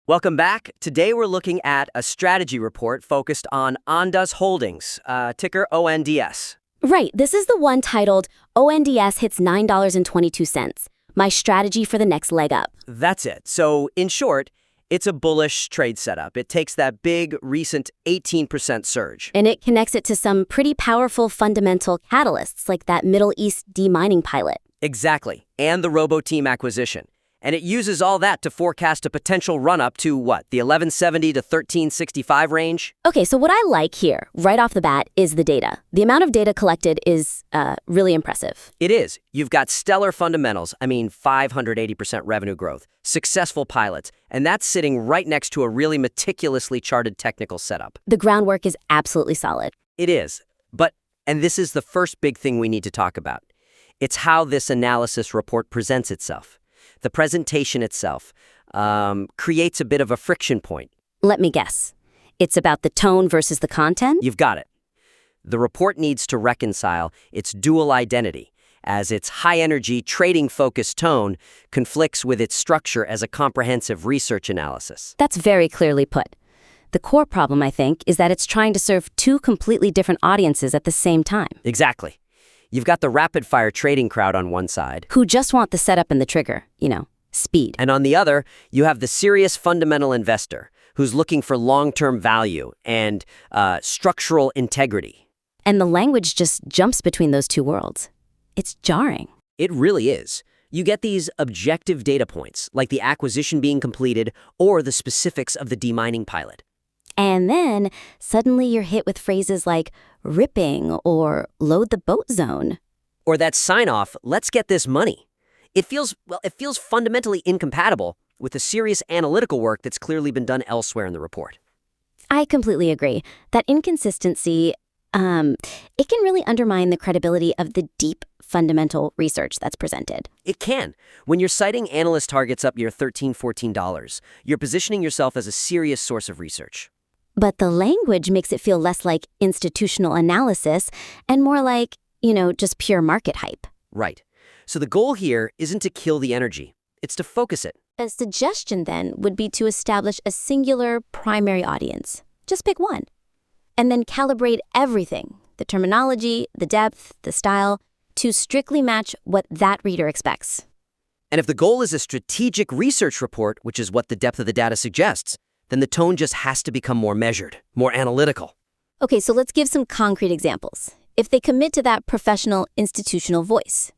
Welcome back. Today we're looking at a strategy report focused on ONDS Holdings, ticker ONDS. Right, this is the one titled ONDS hits $9.22. My strategy for the next leg up. That's it. So, in short, it's a bullish trade setup. It takes that big, recent 18% surge. And it connects it to some pretty powerful fundamental catalysts like that Middle East demining pilot. Exactly. And the RoboTeam acquisition. And it uses all that to forecast a potential run-up to, what, the 1170 to 1365 range? Okay, so what I like here, right off the bat, is the data. The amount of data collected is really impressive. It is. You've got stellar fundamentals, 580% revenue growth, successful pilots, and that's sitting right next to a really meticulously charted technical setup. The groundwork is absolutely solid. It is. And this is the first big thing we need to talk about. It's how this analysis report presents itself. The presentation itself creates a bit of a friction point. Let me guess. It's about the tone versus the content? You've got it. The report needs to reconcile its dual identity, as its high-energy, trading-focused tone conflicts with its structure as a comprehensive research analysis. That's very clearly put. The core problem, I think, is that it's trying to serve two completely different audiences at the same time. Exactly. You've got the rapid-fire trading crowd on one side, who just want the setup and the trigger, speed. And on the other, you have the serious fundamental investor who's looking for long-term value and structural integrity. And the language just jumps between those two worlds. It's jarring. It really is. You get these objective data points, like the acquisition being completed or the specifics of the demining pilot. And then suddenly you're hit with phrases like ripping or load the boat zone. Or that sign-off, let's get this money. It feels fundamentally incompatible with the serious analytical work that's clearly been done elsewhere in the report. I completely agree. That inconsistency, it can really undermine the credibility of the deep fundamental research that's presented. It can. When you're citing analyst targets up near $13, $14, you're positioning yourself as a serious source of research. But the language makes it feel less like institutional analysis and more like, just pure market hype. Right. So the goal here isn't to kill the energy. It's to focus it. A suggestion, then, would be to establish a singular primary audience. Just pick one. And then calibrate everything, the terminology, the depth, the style, to strictly match what that reader expects. And if the goal is a strategic research report, which is what the depth of the data suggests, then the tone just has to become more measured, more analytical. Okay, so let's give some concrete examples. If they commit to that professional institutional voice,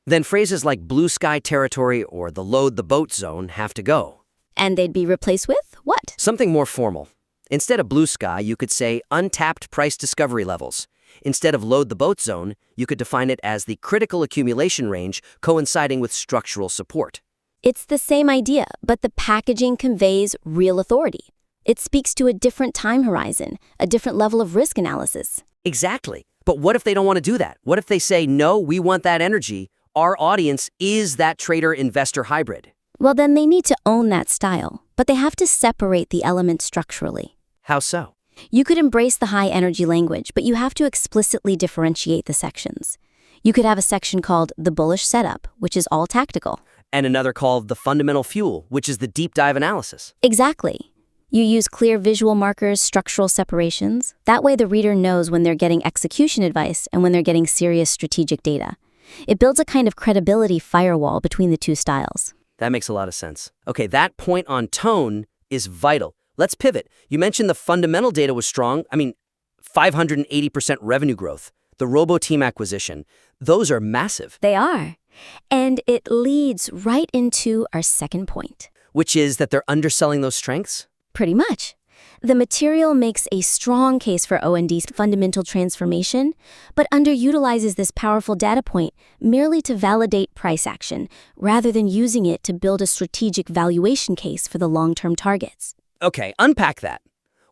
then phrases like blue sky territory or the load the boat zone have to go. And they'd be replaced with what? Something more formal. Instead of blue sky, you could say untapped price discovery levels. Instead of load the boat zone, you could define it as the critical accumulation range coinciding with structural support. It's the same idea, but the packaging conveys real authority. It speaks to a different time horizon, a different level of risk analysis. Exactly. But what if they don't want to do that? What if they say, no, we want that energy. Our audience is that trader-investor hybrid. Well, then they need to own that style, but they have to separate the elements structurally. How so? You could embrace the high-energy language, but you have to explicitly differentiate the sections. You could have a section called the bullish setup, which is all tactical. And another called the fundamental fuel, which is the deep dive analysis. Exactly. You use clear visual markers, structural separations. That way the reader knows when they're getting execution advice and when they're getting serious strategic data. It builds a kind of credibility firewall between the two styles. That makes a lot of sense. Okay, that point on tone is vital. Let's pivot. You mentioned the fundamental data was strong. 580% revenue growth. The RoboTeam acquisition. Those are massive. They are. And it leads right into our second point. Which is that they're underselling those strengths? Pretty much. The material makes a strong case for OND's fundamental transformation, but underutilizes this powerful data point merely to validate price action, rather than using it to build a strategic valuation case for the long-term targets. Okay, unpack that.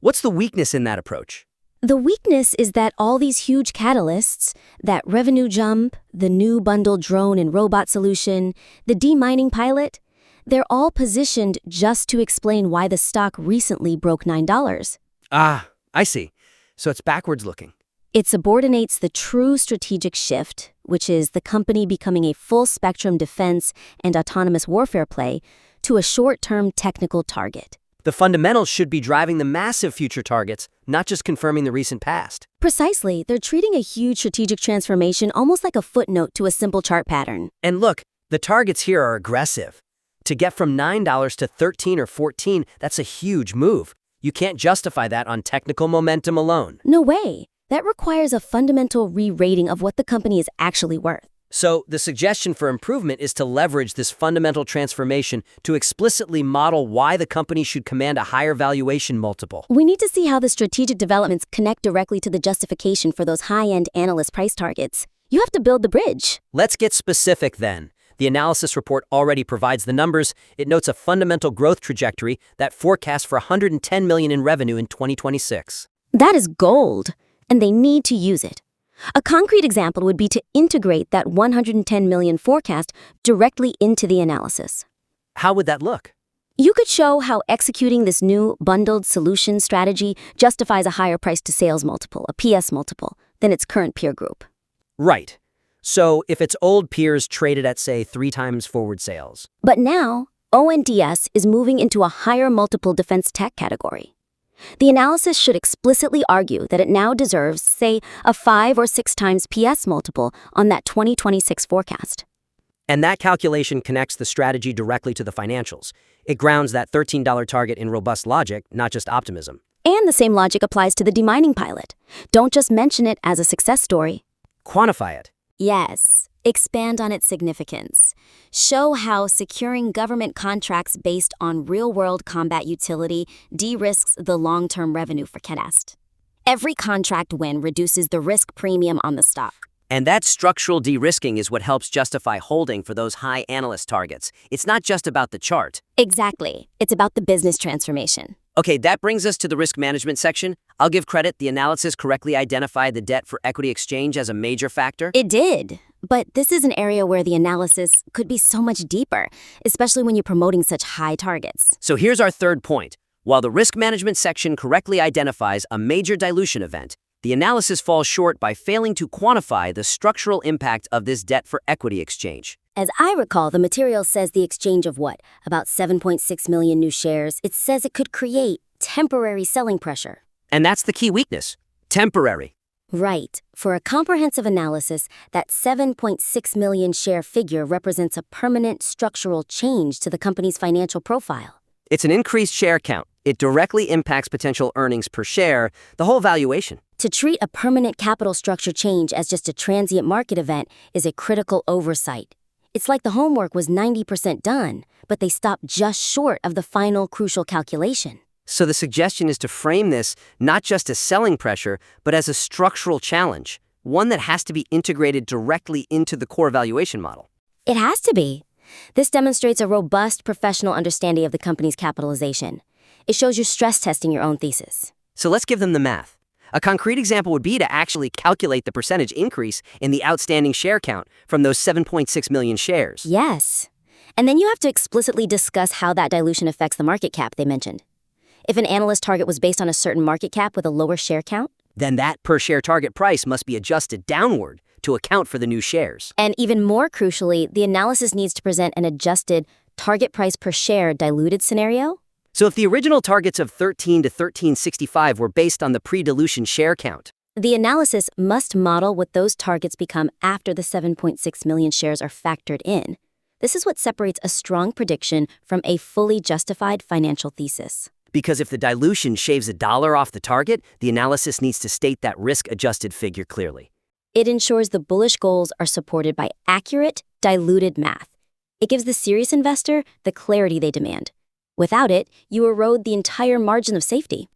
What's the weakness in that approach? The weakness is that all these huge catalysts, that revenue jump, the new bundled drone and robot solution, the demining pilot, they're all positioned just to explain why the stock recently broke $9. Ah, I see. So it's backwards looking. It subordinates the true strategic shift, which is the company becoming a full-spectrum defense and autonomous warfare play, to a short-term technical target. The fundamentals should be driving the massive future targets, not just confirming the recent past. Precisely, they're treating a huge strategic transformation almost like a footnote to a simple chart pattern. And look, the targets here are aggressive. To get from $9 to 13 or 14, that's a huge move. You can't justify that on technical momentum alone. No way. That requires a fundamental re-rating of what the company is actually worth. So the suggestion for improvement is to leverage this fundamental transformation to explicitly model why the company should command a higher valuation multiple. We need to see how the strategic developments connect directly to the justification for those high-end analyst price targets. You have to build the bridge. Let's get specific then. The analysis report already provides the numbers. It notes a fundamental growth trajectory that forecasts for $110 million in revenue in 2026. That is gold, and they need to use it. A concrete example would be to integrate that $110 million forecast directly into the analysis. How would that look? You could show how executing this new bundled solution strategy justifies a higher price-to-sales multiple, a PS multiple, than its current peer group. Right. So if its old peers traded at, say, 3 times forward sales. But now, ONDS is moving into a higher multiple defense tech category. The analysis should explicitly argue that it now deserves, say, a 5 or 6 times PS multiple on that 2026 forecast. And that calculation connects the strategy directly to the financials. It grounds that $13 target in robust logic, not just optimism. And the same logic applies to the demining pilot. Don't just mention it as a success story. Quantify it. Yes. Expand on its significance. Show how securing government contracts based on real-world combat utility de-risks the long-term revenue for Kedast. Every contract win reduces the risk premium on the stock. And that structural de-risking is what helps justify holding for those high analyst targets. It's not just about the chart. Exactly. It's about the business transformation. Okay, that brings us to the risk management section. I'll give credit, the analysis correctly identified the debt for equity exchange as a major factor. It did. But this is an area where the analysis could be so much deeper, especially when you're promoting such high targets. So here's our third point. While the risk management section correctly identifies a major dilution event, the analysis falls short by failing to quantify the structural impact of this debt for equity exchange. As I recall, the material says the exchange of what? About 7.6 million new shares. It says it could create temporary selling pressure. And that's the key weakness. Temporary. Right. For a comprehensive analysis, that 7.6 million share figure represents a permanent structural change to the company's financial profile. It's an increased share count. It directly impacts potential earnings per share, the whole valuation. To treat a permanent capital structure change as just a transient market event is a critical oversight. It's like the homework was 90% done, but they stopped just short of the final crucial calculation. So the suggestion is to frame this not just as selling pressure, but as a structural challenge, one that has to be integrated directly into the core valuation model. It has to be. This demonstrates a robust professional understanding of the company's capitalization. It shows you stress testing your own thesis. So let's give them the math. A concrete example would be to actually calculate the percentage increase in the outstanding share count from those 7.6 million shares. Yes. And then you have to explicitly discuss how that dilution affects the market cap they mentioned. If an analyst target was based on a certain market cap with a lower share count, then that per share target price must be adjusted downward to account for the new shares. And even more crucially, the analysis needs to present an adjusted target price per share diluted scenario. So if the original targets of 13 to 1365 were based on the pre-dilution share count, the analysis must model what those targets become after the 7.6 million shares are factored in. This is what separates a strong prediction from a fully justified financial thesis. Because if the dilution shaves $1 off the target, the analysis needs to state that risk-adjusted figure clearly. It ensures the bullish goals are supported by accurate, diluted math. It gives the serious investor the clarity they demand. Without it, you erode the entire margin of safety.